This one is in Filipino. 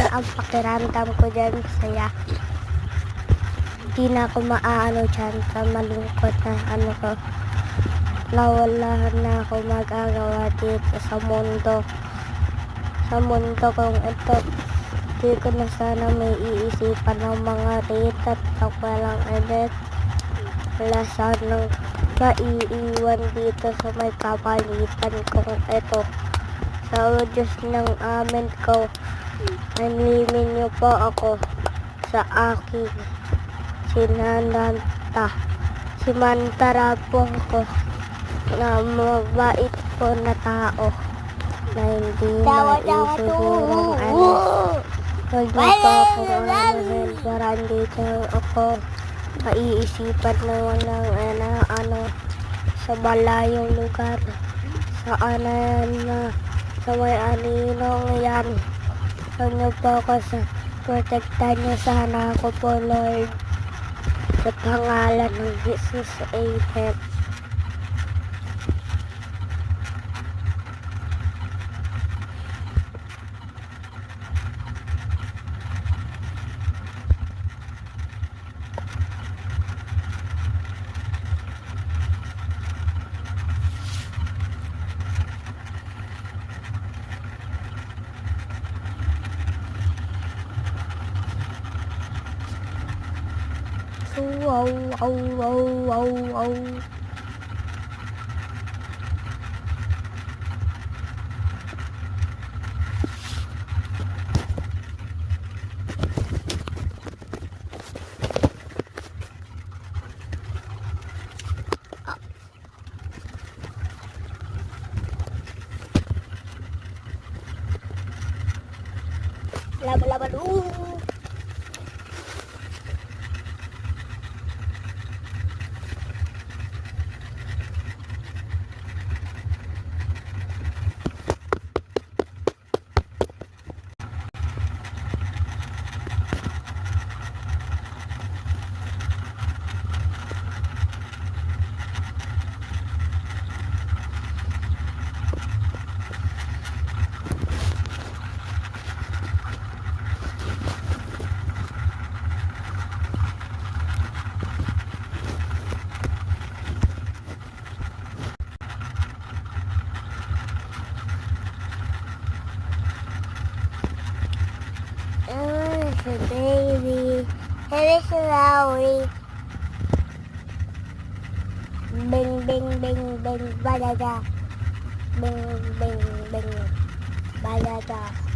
ang pakiramdam ko dyan, masaya. Hindi na ako maaano dyan sa malungkot na ano ko. Nawala na ako magagawa dito sa mundo. Sa mundo kong ito. Hindi ko na sana may iisipan ng mga rita at walang edit. Wala sanang maiiwan dito sa may kapalitan kong ito. Sa Diyos ng amin ko, anlimin niyo po ako sa aking simantara po ko na mabait po na tao na hindi naisigurong ano. Huwag niyo po akong anuhin para dito ako maiisipan naman ng ano sa malayong lugar sa sa may aninong yan. Huwag niyo po ako protektahan niyo sana ako po, Lord, sa pangalan ng Jesus. Amen. Wow, wow, wow, wow, wow. Laban-laban. Baby, here is Lowry. Bing, bing, bing, bing, balaga. Bing, bing, bing, balaga.